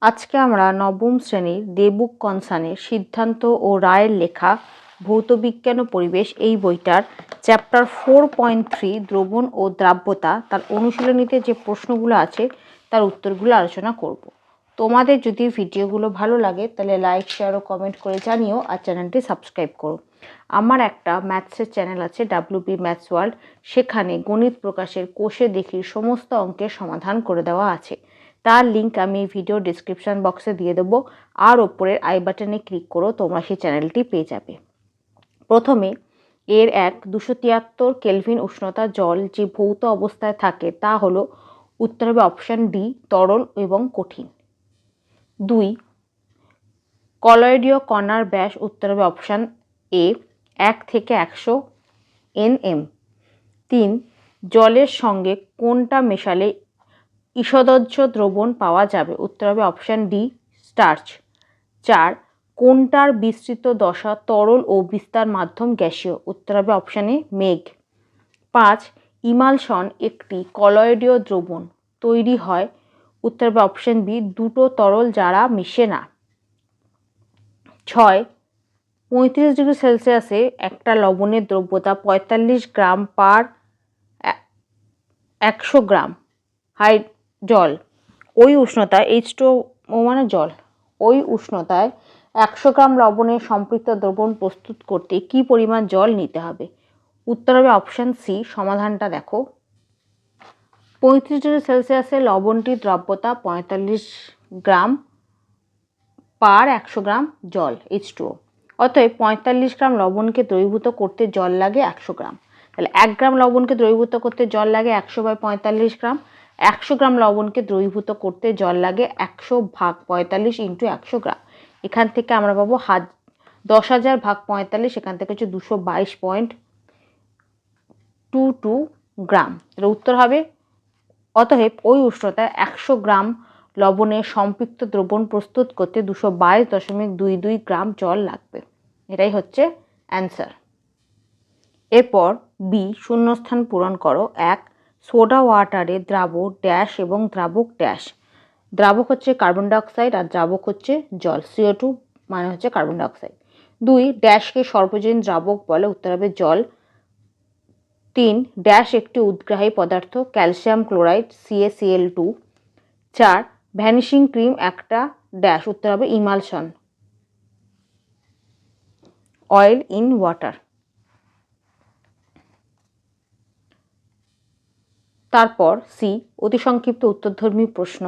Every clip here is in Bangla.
আজকে আমরা নবম শ্রেণীর দেবুক কনসানের সিদ্ধান্ত ও রায়ের লেখা ভৌতবিজ্ঞান ও পরিবেশ এই বইটার চ্যাপ্টার 4.3 দ্রবণ ও দ্রাব্যতা তার অনুশীলনীতে যে প্রশ্নগুলো আছে তার উত্তরগুলো আলোচনা করব। তোমাদের যদি ভিডিওগুলো ভালো লাগে তাহলে লাইক, শেয়ার ও কমেন্ট করে জানিও, আর চ্যানেলটি সাবস্ক্রাইব করো। আমার একটা ম্যাথসের চ্যানেল আছে WB ম্যাথস ওয়ার্ল্ড, সেখানে গণিত প্রকাশের কোষে দেখির সমস্ত অঙ্কের সমাধান করে দেওয়া আছে। তার লিঙ্ক আমি ভিডিও ডিসক্রিপশন বক্সে দিয়ে দেবো, আর ওপরের আই বাটনে ক্লিক করো, তোমরা সেই চ্যানেলটি পেয়ে যাবে। প্রথমে এর 273 কেলভিন উষ্ণতা জল যে ভৌত অবস্থায় থাকে তা হলো, উত্তর হবে অপশান ডি, তরল এবং কঠিন। 2, কলয়েডীয় কণার ব্যাস, উত্তর হবে অপশান এ, 1 থেকে 100 nm। 3, জলের সঙ্গে কোনটা মেশালে ঈষদজ্জ দ্রবণ পাওয়া যাবে, উত্তর হবে অপশান ডি, স্টার্চ। 4, কোনটার বিস্তৃত দশা তরল ও বিস্তার মাধ্যম গ্যাসীয়, উত্তর হবে অপশানে মেঘ। 5, ইমালশন একটি কলয়েডীয় দ্রবণ, তৈরি হয়, উত্তর হবে অপশান বি, দুটো তরল যারা মিশে না। 6, 35 ডিগ্রি সেলসিয়াসে একটা লবণের দ্রব্যতা 45 গ্রাম পার 100 গ্রাম জল। ওই উষ্ণতায় H2O মানে জল, ওই উষ্ণতায় 100 গ্রাম লবণের সম্পৃক্ত দ্রবণ প্রস্তুত করতে কি পরিমাণ জল নিতে হবে, উত্তর হবে অপশান সি। সমাধানটা দেখো। 35 ডিগ্রি সেলসিয়াসে লবণটির দ্রব্যতা 45 গ্রাম পার 100 গ্রাম জল H2O। অতএব 45 গ্রাম লবণকে দ্রবীভূত করতে জল লাগে 100 গ্রাম। তাহলে 1 গ্রাম লবণকে দ্রবীভূত করতে জল লাগে 100/45 গ্রাম। 100 গ্রাম লবণকে দ্রবীভূত করতে জল লাগে 100/45 × 100 গ্রাম। এখান থেকে আমরা পাবো 10,000/45, এখান থেকে হচ্ছে 222.22 গ্রাম। তাহলে উত্তর হবে, অতএব ওই উষ্ণতায় 100 গ্রাম লবণের সম্পৃক্ত দ্রবণ প্রস্তুত করতে 222.22 গ্রাম জল লাগবে। এটাই হচ্ছে অ্যান্সার। এরপর বি, শূন্যস্থান পূরণ করো। 1, সোডা ওয়াটারে দ্রাবক ড্যাশ এবং দ্রাবক ড্যাশ। দ্রাবক হচ্ছে কার্বন ডাইঅক্সাইড আর দ্রাবক হচ্ছে জল, CO2 মানে হচ্ছে কার্বন ডাইঅক্সাইড। 2, ড্যাশকে সর্বজনীন দ্রাবক বলে, উত্তর হবে জল। 3, ড্যাশ একটি উদ্গ্রাহী পদার্থ, calcium chloride CaCl2। 4, vanishing cream একটা ড্যাশ, উত্তর হবে ইমালশন, অয়েল ইন ওয়াটার। তারপর সি, অতি সংক্ষিপ্ত উত্তরধর্মী প্রশ্ন।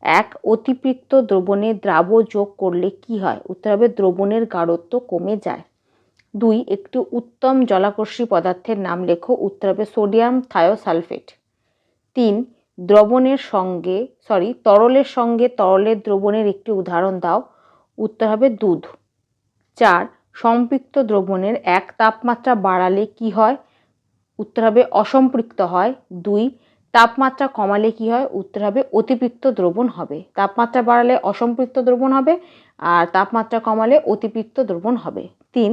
1, অতিপৃক্ত দ্রবণে দ্রাব্য যোগ করলে কি হয়, উত্তর হবে দ্রবণের গাঢ়ত্ব কমে যায়। 2, একটি উত্তম জলাকর্ষী পদার্থের নাম লেখো, উত্তর হবে সোডিয়াম থায়োসালফেট। 3, তরলের সঙ্গে তরলের দ্রবণের একটি উদাহরণ দাও, উত্তর হবে দুধ। 4, সম্পৃক্ত দ্রবণের 1 তাপমাত্রা বাড়ালে কি হয়, উত্তর হবে অসম্পৃক্ত হয়। 2, তাপমাত্রা কমালে কি হয়, উত্তর হবে অতিপৃক্ত দ্রবণ হবে। তাপমাত্রা বাড়ালে অসম্পৃক্ত দ্রবণ হবে, আর তাপমাত্রা কমালে অতিপৃক্ত দ্রবণ হবে। 3,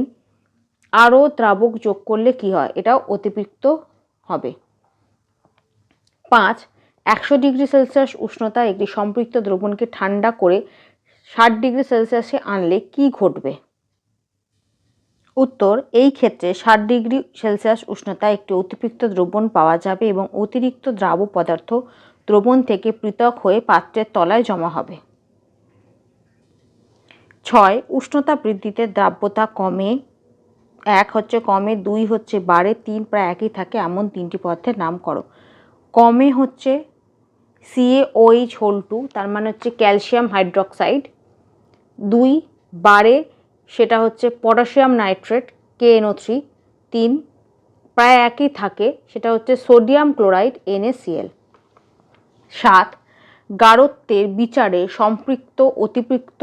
আরও দ্রাবক যোগ করলে কি হয়, এটাও অতিপৃক্ত হবে। 5, 100 ডিগ্রি সেলসিয়াস উষ্ণতায় একটি সম্পৃক্ত দ্রবণকে ঠান্ডা করে 60 ডিগ্রি সেলসিয়াসে আনলে কি ঘটবে, উত্তর, এই ক্ষেত্রে 60 ডিগ্রি সেলসিয়াস উষ্ণতায় একটি অতিপৃক্ত দ্রবণ পাওয়া যাবে এবং অতিরিক্ত দ্রাব্য পদার্থ দ্রবণ থেকে পৃথক হয়ে পাত্রের তলায় জমা হবে। 6, উষ্ণতা বৃদ্ধিতে দ্রাব্যতা কমে। 1 হচ্ছে কমে, 2 হচ্ছে বাড়ে, 3 প্রায় একই থাকে এমন 3টি পদার্থের নাম করো। কমে হচ্ছে CaOH2, তার মানে হচ্ছে ক্যালসিয়াম হাইড্রক্সাইড। 2, বাড়ে, সেটা হচ্ছে পটাশিয়াম নাইট্রেট KNO3। 3, প্রায় একই থাকে, সেটা হচ্ছে সোডিয়াম ক্লোরাইড NaCl। 7, গাঢ়ত্বের বিচারে সম্পৃক্ত, অতিপৃক্ত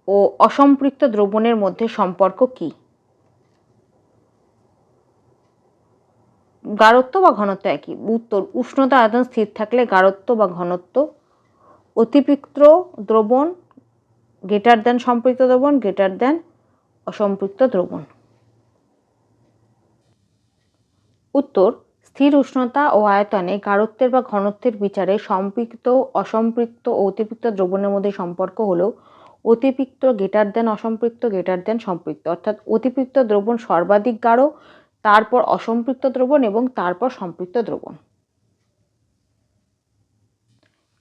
ও অসম্পৃক্ত দ্রবণের মধ্যে সম্পর্ক কি, গাঢ়ত্ব বা ঘনত্ব একই। উত্তর, উষ্ণতা আয়তন স্থির থাকলে গাঢ়ত্ব বা ঘনত্ব, অতিপৃক্ত দ্রবণ গ্রেটার দেন সম্পৃক্ত দ্রবণ গ্রেটার দেন অসম্পৃক্ত দ্রবণ। উত্তর, স্থির উষ্ণতা ও আয়তনে গাঢ়ত্বের বা ঘনত্বের বিচারে সম্পৃক্ত, অসম্পৃক্ত ও অতিপৃক্ত দ্রবণের মধ্যে সম্পর্ক হলো অতিপৃক্ত গ্রেটার দেন অসম্পৃক্ত গ্রেটার দেন সম্পৃক্ত। অর্থাৎ অতিপৃক্ত দ্রবণ সর্বাধিক গাঢ়, তারপর অসম্পৃক্ত দ্রবণ এবং তারপর সম্পৃক্ত দ্রবণ।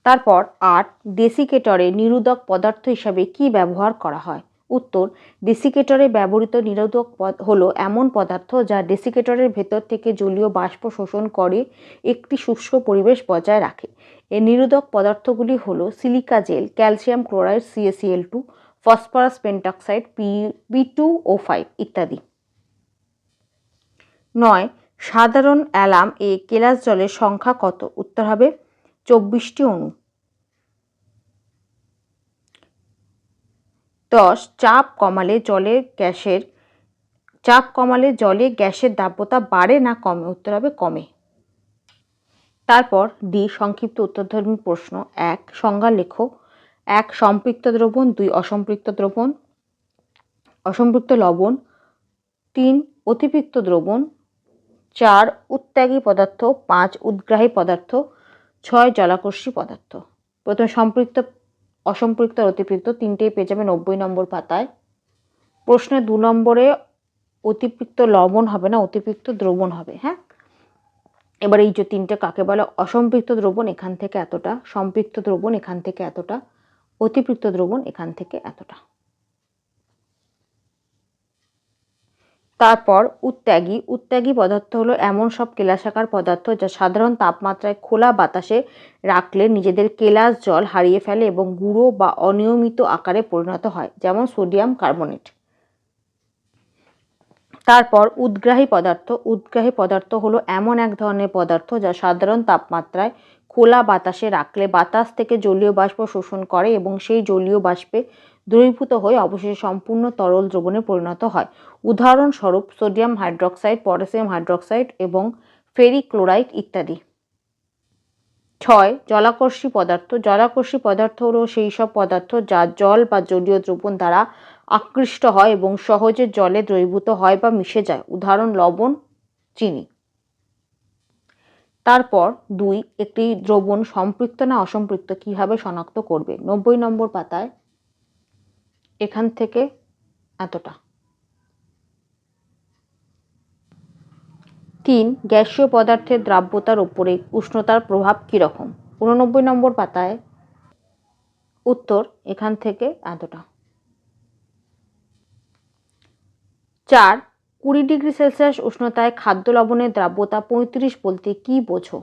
তারপর ৮, ডেসিকেটরে নিরোধক পদার্থ হিসাবে কি ব্যবহার করা হয়? উত্তর, ডেসিকেটরে ব্যবহৃত নিরোধক হলো এমন পদার্থ যা ডেসিকেটরের ভেতর থেকে জলীয় বাষ্প শোষণ করে একটি শুষ্ক পরিবেশ বজায় রাখে। এই নিরোধক পদার্থগুলি হলো silica gel, calcium chloride CaCl2, phosphorus pentoxide P2O5 ইত্যাদি। ৯, সাধারণ অ্যালাম এ কেলাস জলের সংখ্যা কত? উত্তর হবে 24টি অণু। ১০, চাপ কমালে জলে গ্যাসের দাব্যতা বাড়ে না কমে? উত্তর হবে কমে। তারপর ডি, সংক্ষিপ্ত উত্তরধর্মী প্রশ্ন। ১, সংজ্ঞা লেখো। ১, সম্পৃক্ত দ্রবণ। ২, অসম্পৃক্ত দ্রবণ, অসম্পৃক্ত লবণ। ৩, অতিপৃক্ত দ্রবণ। ৪, উত্ত্যাগী পদার্থ। ৫, উদ্গ্রাহী পদার্থ। ৬, জলাকর্ষী পদার্থ। প্রথমে সম্পৃক্ত, অসম্পৃক্ত আর অতিপৃক্ত তিনটেই পেয়ে যাবে ৯০ নম্বর পাতায়। প্রশ্নে ২ নম্বরে অতিপৃক্ত লবণ হবে না, অতিপৃক্ত দ্রবণ হবে। হ্যাঁ, এবার এই যে তিনটে কাকে বলে? অসম্পৃক্ত দ্রবণ এখান থেকে এতটা, সম্পৃক্ত দ্রবণ এখান থেকে এতটা, অতিপৃক্ত দ্রবণ এখান থেকে এতটা। তারপর উত্ত্যাগী পদার্থ হলো এমন সব কেলাসাকার পদার্থ যা সাধারণ তাপমাত্রায় খোলা বাতাসে রাখলে নিজেদের কেলাস জল হারিয়ে ফেলে এবং গুঁড়ো বা অনিয়মিত আকারে পরিণত হয়, যেমন সোডিয়াম কার্বনেট। তারপর উদ্গ্রাহী পদার্থ হলো এমন এক ধরনের পদার্থ যা সাধারণ তাপমাত্রায় খোলা বাতাসে রাখলে বাতাস থেকে জলীয় বাষ্প শোষণ করে এবং সেই জলীয় বাষ্পে দ্রবীভূত হয়ে অবশেষে সম্পূর্ণ তরল দ্রবণে পরিণত হয়। উদাহরণস্বরূপ সোডিয়াম হাইড্রক্সাইড, পটাশিয়াম হাইড্রক্সাইড এবং ফেরিক ক্লোরাইড ইত্যাদি। ৬, জলাকর্ষী পদার্থ হলো সেই সব পদার্থ যা জল বা জলীয় দ্রবণ দ্বারা আকৃষ্ট হয় এবং সহজে জলে দ্রবীভূত হয় বা মিশে যায়। উদাহরণ লবণ, চিনি। তারপর ২, একটি দ্রবণ সম্পৃক্ত না অসম্পৃক্ত কিভাবে শনাক্ত করবে? ৯০ নম্বর পাতায় এখান থেকে এতটা। ৩, গ্যাসীয় পদার্থের দ্রাব্যতার উপরে উষ্ণতার প্রভাব কীরকম? ৮৯ নম্বর পাতায় উত্তর এখান থেকে এতটা। ৪, ২০ ডিগ্রি সেলসিয়াস উষ্ণতায় খাদ্য লবণের দ্রাব্যতা ৩৫ বলতে কী বোঝো?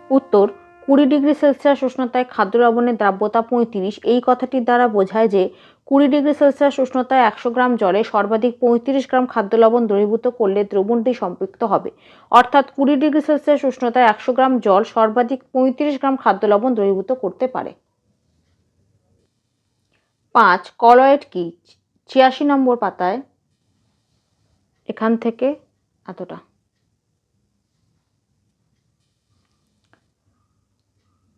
উত্তর, ২০ ডিগ্রি সেলসিয়াস উষ্ণতায় খাদ্য লবণের দ্রাব্যতা ৩৫। এই কথাটির দ্বারা বোঝায় যে ২০ ডিগ্রি সেলসিয়াস উষ্ণতায় ১০০ গ্রাম জলে সর্বাধিক ৩৫ গ্রাম খাদ্য লবণ দ্রবীভূত করলে দ্রবণটি সম্পৃক্ত হবে। অর্থাৎ ২০ ডিগ্রি সেলসিয়াস উষ্ণতায় ১০০ গ্রাম জল সর্বাধিক ৩৫ গ্রাম খাদ্য লবণ দ্রবীভূত করতে পারে। ৫, কলয়েড কি? ৮৬ নম্বর পাতায় এখান থেকে এতটা।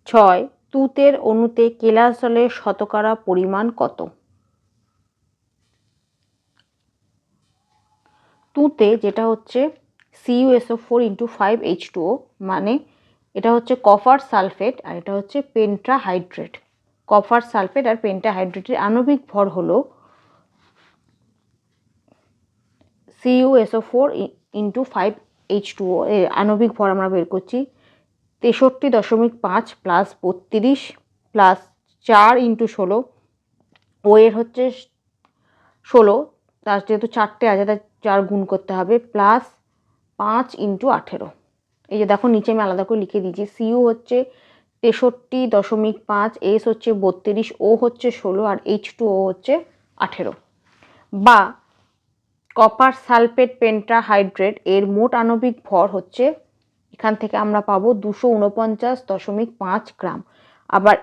৬, তুঁতের অণুতে কেলাস জলের শতকরা পরিমাণ কত? তুঁতে যেটা হচ্ছে CuSO4 × 5H2O, মানে এটা হচ্ছে কপার সালফেট আর এটা হচ্ছে পেন্টাহাইড্রেট। কপার সালফেট আর পেন্টাহাইড্রেটের আণবিক ভর হলো CuSO4 × 5H2O। এর আণবিক ভর আমরা বের করছি 63.5 প্লাস 32 প্লাস 4 × 16, ও এর হচ্ছে 16, তার যেহেতু 4টে আছে তাই 4 গুণ করতে হবে, প্লাস 5 × 18। এই যে দেখো নিচে আমি আলাদা করে লিখে দিয়েছি, Cu হচ্ছে 63.5, S হচ্ছে 32, O হচ্ছে 16 আর H2O হচ্ছে 18। বা কপার সালফেট পেন্টাহাইড্রেট এর মোট আণবিক ভর হচ্ছে, এখান থেকে আমরা পাবো 249.5 গ্রাম। আবার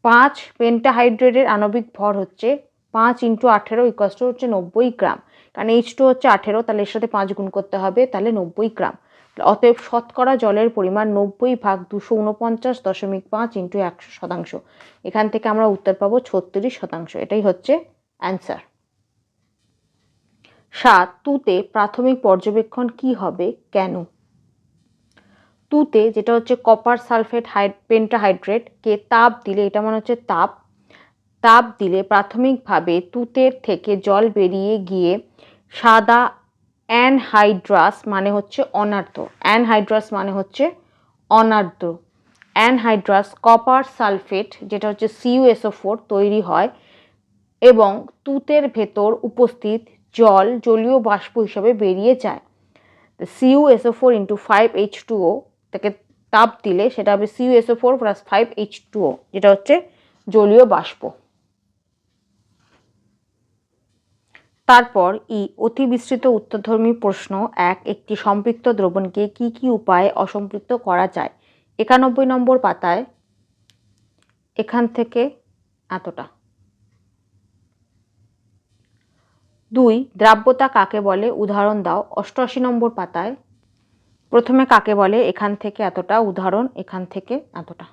5 পেন্টাহাইড্রেটের আণবিক ভর হচ্ছে 5 × 18 হচ্ছে 90 গ্রাম। কারণ H2 হচ্ছে 18, তাহলে এর সাথে 5 গুণ করতে হবে, তাহলে 90 গ্রাম। অতএব শতকরা জলের পরিমাণ 90 ভাগ 249.5 × 100%। এখান থেকে আমরা উত্তর পাবো 36%। এটাই হচ্ছে অ্যান্সার। 7 তুতে প্রাথমিক পর্যবেক্ষণ কি হবে, কেন? তুতে যেটা হচ্ছে কপার সালফেট পেন্টাহাইড্রেট কে তাপ দিলে, এটা মানে হচ্ছে তাপ দিলে প্রাথমিকভাবে তুতের থেকে জল বেরিয়ে গিয়ে সাদা অ্যানহাইড্রাস মানে হচ্ছে অনার্দ্র, অ্যানহাইড্রাস মানে হচ্ছে অনার্দ্র অ্যানহাইড্রাস কপার সালফেট যেটা হচ্ছে CuSO4 তৈরি হয় এবং তুতের ভেতর উপস্থিত জল জলীয় বাষ্প হিসাবে বেরিয়ে যায়। CuSO4 × 5H2O তাকে তাপ দিলে সেটা হবে CuSO4 + 5H2O যেটা হচ্ছে জলীয় বাষ্প। তারপর অতি বিস্তৃত উত্তরধর্মী প্রশ্ন 1 একটি সম্পৃক্ত দ্রবণকে কি কি উপায়ে অসম্পৃক্ত করা যায়? 91 নম্বর পাতায় এখান থেকে এতটা। 2 দ্রাব্যতা কাকে বলে, উদাহরণ দাও। 88 নম্বর পাতায় প্রথমে কাকে বলে, এখান থেকে এতটা, উদাহরণ এখান থেকে এতটা।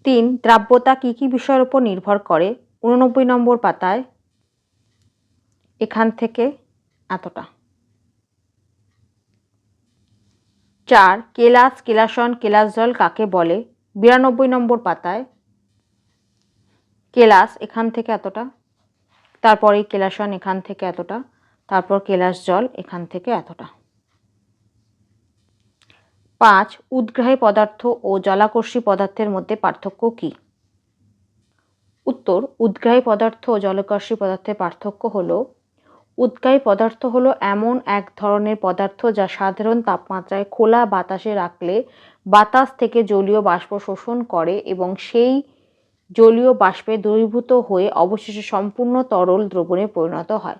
3 দ্রাব্যতা কি কি বিষয়ের উপর নির্ভর করে, 89 নম্বর পাতায় এখান থেকে এতটা। 4 কেলাস, কেলাসন, কেলাস জল কাকে বলে, 92 নম্বর পাতায় কেলাস এখান থেকে এতটা, তারপর এই কেলাসন এখান থেকে এতটা, তারপর কেলাস জল এখান থেকে এতটা। 5 উদ্গ্রাহী পদার্থ ও জলাকর্ষী পদার্থের মধ্যে পার্থক্য কি? উত্তর উদ্গ্রাহী পদার্থ ও জলাকর্ষী পদার্থের পার্থক্য হলো, উদ্গ্রাহী পদার্থ হলো এমন এক ধরনের পদার্থ যা সাধারণ তাপমাত্রায় খোলা বাতাসে রাখলে বাতাস থেকে জলীয় বাষ্প শোষণ করে এবং সেই জলীয় বাষ্পে দ্রবীভূত হয়ে অবশেষে সম্পূর্ণ তরল দ্রবণে পরিণত হয়।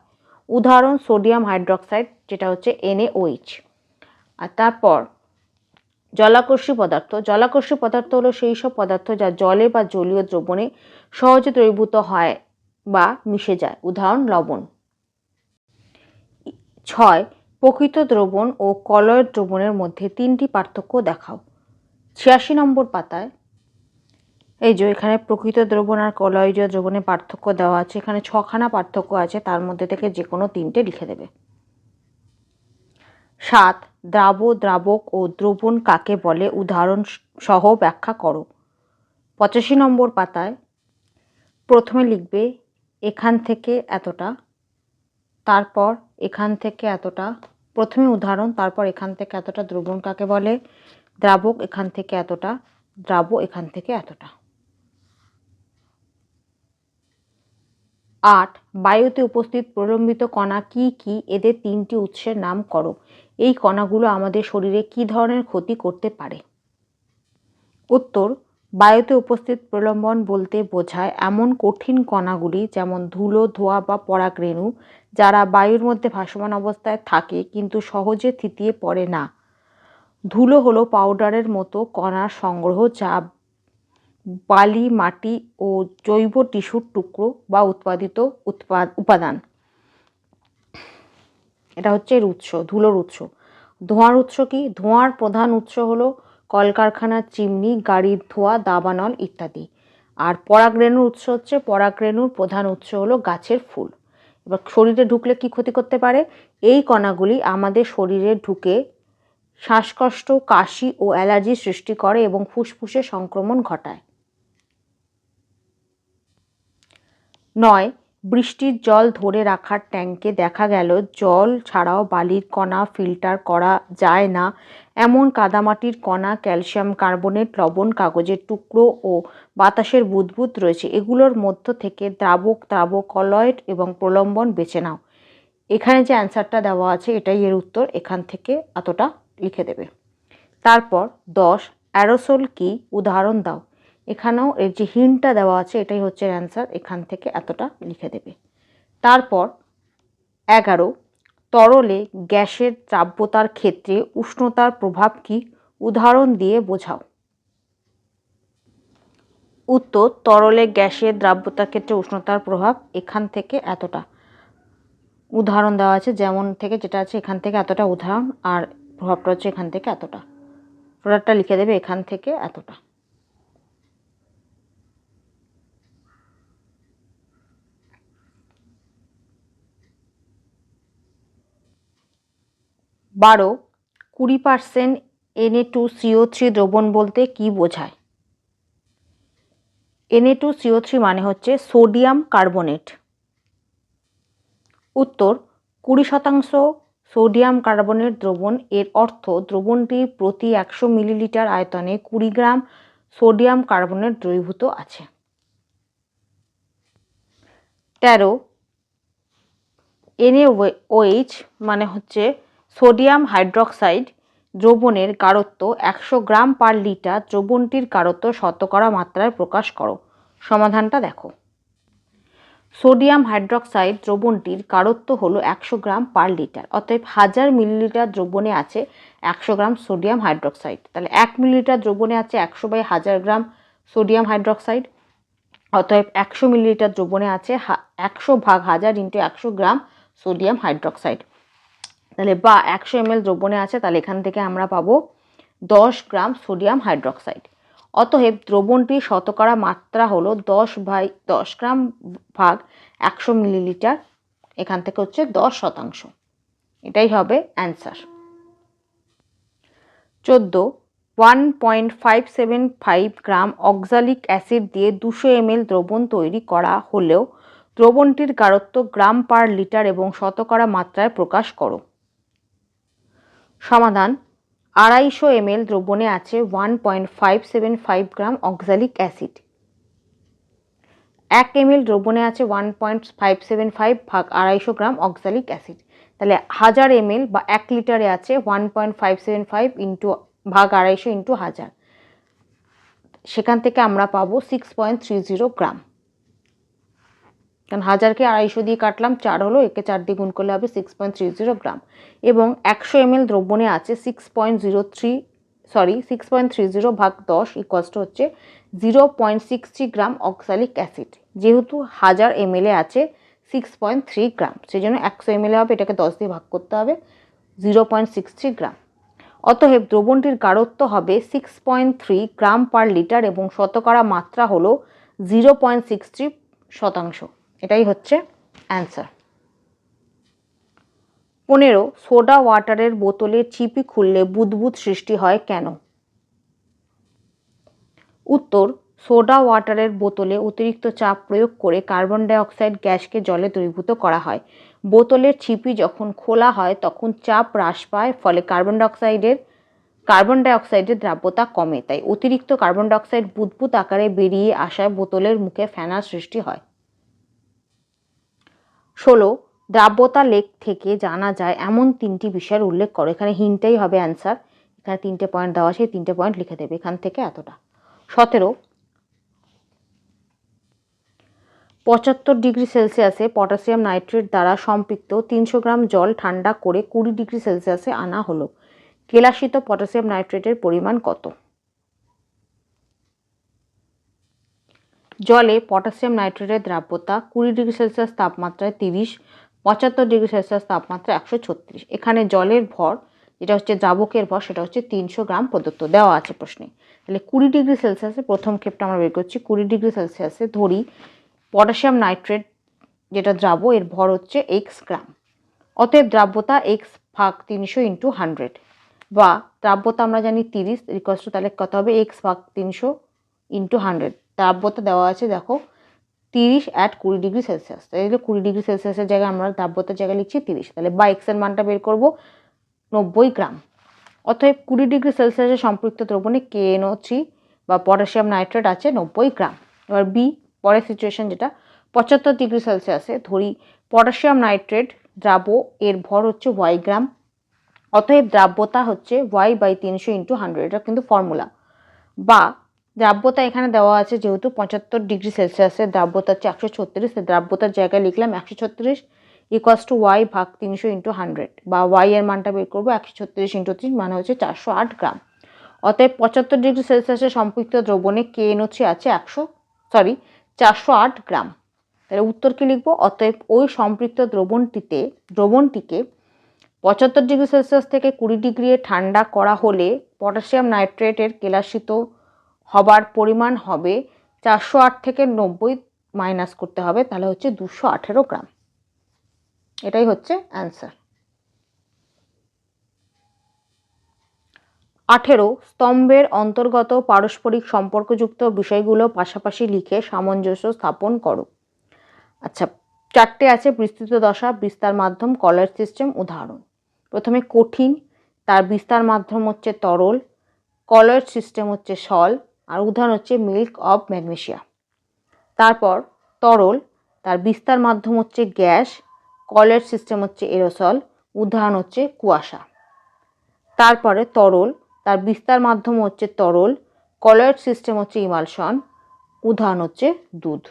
উদাহরণ সোডিয়াম হাইড্রক্সাইড যেটা হচ্ছে NaOH। আর তারপর জলাকর্ষী পদার্থ, জলাকর্ষী পদার্থ হলো সেই সব পদার্থ যা জলে বা জলীয় দ্রবণে সহজে দ্রবীভূত হয় বা মিশে যায়, উদাহরণ লবণ। 6 প্রকৃত দ্রবণ ও কলয়েড দ্রবণের মধ্যে 3টি পার্থক্য দেখাও। 86 নম্বর পাতায় এই যে এখানে প্রকৃত দ্রবণ আর কলয়েডীয় দ্রবণের পার্থক্য দেওয়া আছে, এখানে 6খানা পার্থক্য আছে, তার মধ্যে থেকে যে কোনো 3টে লিখে দেবে। 7 দ্রাবক ও দ্রবণ কাকে বলে, উদাহরণ সহ ব্যাখ্যা করো। 85 নম্বর পাতায় প্রথমে লিখবে এখান থেকে এতটা, তারপর এখান থেকে এতটা, প্রথমে উদাহরণ, তারপর এখান থেকে এতটা দ্রবণ কাকে বলে, দ্রাবক এখান থেকে এতটা, দ্রাব্য এখান থেকে এতটা। 8 বায়ুতে উপস্থিত প্রলম্বিত কণা কি কি, এদের 3টি উৎসের নাম করো। এই কণাগুলো আমাদের শরীরে কি ধরনের ক্ষতি করতে পারে? উত্তর বায়ুতে উপস্থিত প্রলম্বন বলতে বোঝায় এমন কঠিন কণাগুলি যেমন ধুলো, ধোঁয়া বা পরাগরেণু যারা বায়ুর মধ্যে ভাসমান অবস্থায় থাকে কিন্তু সহজে থিতিয়ে পড়ে না। ধুলো হলো পাউডারের মতো কণার সংগ্রহ যা বালি, মাটি ও জৈব টিস্যুর টুকরো বা উৎপাদিত উপাদান। এটা হচ্ছে এর উৎস, ধুলোর উৎস। ধোঁয়ার উৎস কি? ধোঁয়ার প্রধান উৎস হলো কলকারখানার চিমনি, গাড়ির ধোঁয়া, দাবানল ইত্যাদি। আর পরাগরেণুর উৎস হচ্ছে, পরাগরেণুর প্রধান উৎস হলো গাছের ফুল। এবার শরীরে ঢুকলে কি ক্ষতি করতে পারে? এই কণাগুলি আমাদের শরীরে ঢুকে শ্বাসকষ্ট, কাশি ও অ্যালার্জি সৃষ্টি করে এবং ফুসফুসে সংক্রমণ ঘটায়। 9 বৃষ্টির জল ধরে রাখার ট্যাঙ্কে দেখা গেল জল ছাড়াও বালির কণা ফিল্টার করা যায় না এমন কাদামাটির কণা, ক্যালসিয়াম কার্বনেট, লবণ, কাগজের টুকরো ও বাতাসের বুদবুদ রয়েছে। এগুলোর মধ্য থেকে দ্রাবক, কলয়েড এবং প্রলম্বন বেছে নাও। এখানে যে অ্যান্সারটা দেওয়া আছে এটাই এর উত্তর, এখান থেকে এতটা লিখে দেবে। তারপর 10 অ্যারোসোল কি, উদাহরণ দাও। এখানেও এর যে হিন্টটা দেওয়া আছে এটাই হচ্ছে অ্যান্সার, এখান থেকে এতটা লিখে দেবে। তারপর 11 তরলে গ্যাসের দ্রাব্যতার ক্ষেত্রে উষ্ণতার প্রভাব কি, উদাহরণ দিয়ে বোঝাও। উত্তর তরলে গ্যাসের দ্রাব্যতার ক্ষেত্রে উষ্ণতার প্রভাব এখান থেকে এতটা, উদাহরণ দেওয়া আছে যেমন থেকে যেটা আছে এখান থেকে এতটা উদাহরণ, আর প্রভাবটা হচ্ছে এখান থেকে এতটা, প্রোডাক্টটা লিখে দেবে এখান থেকে এতটা। 12 20% Na2CO3 দ্রবণ বলতে কি বোঝায়? Na2CO3 মানে হচ্ছে সোডিয়াম কার্বনেট। উত্তর 20% সোডিয়াম কার্বনেট দ্রবণ, এর অর্থ দ্রবণটির প্রতি 100 মিলিলিটার আয়তনে 20 গ্রাম সোডিয়াম কার্বনেট দ্রবীভূত আছে। 13 NaOH মানে হচ্ছে সোডিয়াম হাইড্রক্সাইড দ্রবণের গাঢ়ত্ব 100 গ্রাম পার লিটার, দ্রবণটির গাঢ়ত্ব শতকরা মাত্রায় প্রকাশ করো। সমাধানটা দেখো। সোডিয়াম হাইড্রক্সাইড দ্রবণটির গাঢ়ত্ব হলো 100 গ্রাম পার লিটার, অতএব 1000 মিলিলিটার দ্রবণে আছে 100 গ্রাম সোডিয়াম হাইড্রক্সাইড। তাহলে 1 মিলিলিটার দ্রবণে আছে 100/1000 গ্রাম সোডিয়াম হাইড্রক্সাইড, অতএব 100 মিলিলিটার দ্রবণে আছে 100/1000 × 100 গ্রাম সোডিয়াম হাইড্রক্সাইড। তাহলে বা 100 ml দ্রবণে আছে, তাহলে এখান থেকে আমরা পাবো 10 গ্রাম সোডিয়াম হাইড্রক্সাইড। অতএব দ্রবণটির শতকরা মাত্রা হলো 10/10 গ্রাম ভাগ 100 মিলিলিটার, এখান থেকে হচ্ছে 10%। এটাই হবে অ্যান্সার। 14 1.575 গ্রাম অক্সালিক অ্যাসিড দিয়ে 200 ml দ্রবণ তৈরি করা হলেও দ্রবণটির গাঢ়ত্ব গ্রাম পার লিটার এবং শতকরা মাত্রায় প্রকাশ করো। সমাধান। 250 ml দ্রবণে আছে 1.575 গ্রাম অক্সালিক অ্যাসিড। 1 ml দ্রবণে আছে 1.575 ভাগ 250 গ্রাম অক্সালিক অ্যাসিড। তাহলে 1000 ml বা 1 লিটারে আছে 1.575 ভাগ 250 × 1000, সেখান থেকে আমরা পাবো 6.30 গ্রাম। কারণ 1000কে 250 দিয়ে কাটলাম, 4 হলো, একে 4 দিয়ে গুণ করলে হবে 6.30 গ্রাম। এবং 100 ml দ্রবণে আছে 6.30 ভাগ 10 হচ্ছে 0.63 গ্রাম অক্সালিক অ্যাসিড। যেহেতু 1000 ml এ আছে 6.3 গ্রাম, সেই জন্য 100 ml হবে, এটাকে 10 দিয়ে ভাগ করতে হবে, 0.63 গ্রাম। অতএব দ্রবণটির গাঢ়ত্ব হবে 6.3 গ্রাম পার লিটার এবং শতকরা মাত্রা হলো 0.63%। এটাই হচ্ছে অ্যান্সার। 15 সোডা ওয়াটারের বোতলের চিপি খুললে বুদবুদ সৃষ্টি হয় কেন? উত্তর সোডা ওয়াটারের বোতলে অতিরিক্ত চাপ প্রয়োগ করে কার্বন ডাই অক্সাইড গ্যাসকে জলে দ্রবীভূত করা হয়। বোতলের ছিপি যখন খোলা হয় তখন চাপ হ্রাস পায়, ফলে কার্বন ডাই অক্সাইডের দ্রাব্যতা কমে, তাই অতিরিক্ত কার্বন ডাই অক্সাইড বুদবুদ আকারে বেরিয়ে আসায় বোতলের মুখে ফেনার সৃষ্টি হয়। 16 দ্রাব্যতা লেখ থেকে জানা যায় এমন 3টি বিষয়ের উল্লেখ করো। এখানে হিন্টটাই হবে অ্যান্সার। এখানে 3টে পয়েন্ট দেওয়া আছে, 3টে পয়েন্ট লিখে দেবে এখান থেকে এতটা। 17 75 ডিগ্রি সেলসিয়াসে পটাশিয়াম নাইট্রেট দ্বারা সম্পৃক্ত 300 গ্রাম জল ঠান্ডা করে 20 ডিগ্রি সেলসিয়াসে আনা হলো। কেলাসিত পটাশিয়াম নাইট্রেটের পরিমাণ কত? জলে পটাশিয়াম নাইট্রেটের দ্রাব্যতা 20 ডিগ্রি সেলসিয়াস তাপমাত্রায় 30, 75 ডিগ্রি সেলসিয়াস তাপমাত্রা 136। এখানে জলের ভর যেটা হচ্ছে দ্রাবকের ভর সেটা হচ্ছে 300 গ্রাম প্রদত্ত দেওয়া আছে প্রশ্নে। তাহলে 20 ডিগ্রি সেলসিয়াসে প্রথম ক্ষেপটা আমরা বের করছি। 20 ডিগ্রি সেলসিয়াসে ধরি পটাশিয়াম নাইট্রেট যেটা দ্রাব, এর ভর হচ্ছে x গ্রাম। অতএব দ্রাব্যতা x ভাগ 300 × 100, বা দ্রাব্যতা আমরা জানি 30 = তাহলে কত হবে x ভাগ 300 × 100। দ্রাব্যতা দেওয়া আছে দেখো 30 at 20 ডিগ্রি সেলসিয়াস, তাহলে 20 ডিগ্রি সেলসিয়াসের জায়গায় আমরা দ্রাব্যতার জায়গায় লিখছি 30, তাহলে বা x এর মানটা বের করব 90 গ্রাম। অতএব 20 ডিগ্রি সেলসিয়াসে সম্পৃক্ত দ্রবণে KNO3 বা পটাশিয়াম নাইট্রেট আছে 90 গ্রাম। এবার বি পরের সিচুয়েশন, যেটা 75 ডিগ্রি সেলসিয়াসে ধরি পটাশিয়াম নাইট্রেট দ্রাব, এর ভর হচ্ছে y গ্রাম। অতএব দ্রাব্যতা হচ্ছে y/300 × 100, এটা কিন্তু ফর্মুলা। বা দ্রাব্যতা এখানে দেওয়া আছে, যেহেতু 75 ডিগ্রি সেলসিয়াসের দ্রাব্যতা হচ্ছে 136, দ্রাব্যতার জায়গায় লিখলাম 136 = y ভাগ 300 × 100, বা y এর মানটা বের করবো 136 × 3 মানে হচ্ছে 408 গ্রাম। অতএব 75 ডিগ্রি সেলসিয়াসে সম্পৃক্ত দ্রবণে KNO3 আছে 408 গ্রাম। তাহলে উত্তর কি লিখবো? অতএব ওই সম্পৃক্ত দ্রবণটিকে 75 ডিগ্রি সেলসিয়াস থেকে 20 ডিগ্রি ঠান্ডা করা হলে পটাশিয়াম নাইট্রেটের কেলাসিত হবার পরিমাণ হবে 408 থেকে 90 মাইনাস করতে হবে, তাহলে হচ্ছে 218 গ্রাম। এটাই হচ্ছে অ্যান্সার। 18 স্তম্ভের অন্তর্গত পারস্পরিক সম্পর্কযুক্ত বিষয়গুলো পাশাপাশি লিখে সামঞ্জস্য স্থাপন করো। আচ্ছা, 4টে আছে বিস্তৃত দশা, বিস্তার মাধ্যম, কলয়েড সিস্টেম, উদাহরণ। প্রথমে কঠিন, তার বিস্তার মাধ্যম হচ্ছে তরল, কলয়েড সিস্টেম হচ্ছে সল, আর উদাহরণ হচ্ছে মিল্ক অফ ম্যাগনেসিয়া। তারপর তরল, তার বিস্তার মাধ্যম হচ্ছে গ্যাস, কলয়েড সিস্টেম হচ্ছে এরোসল, উদাহরণ হচ্ছে কুয়াশা। তারপরে তরল, তার বিস্তার মাধ্যম হচ্ছে তরল, কলয়েড সিস্টেম হচ্ছে ইমালশন, উদাহরণ হচ্ছে দুধ।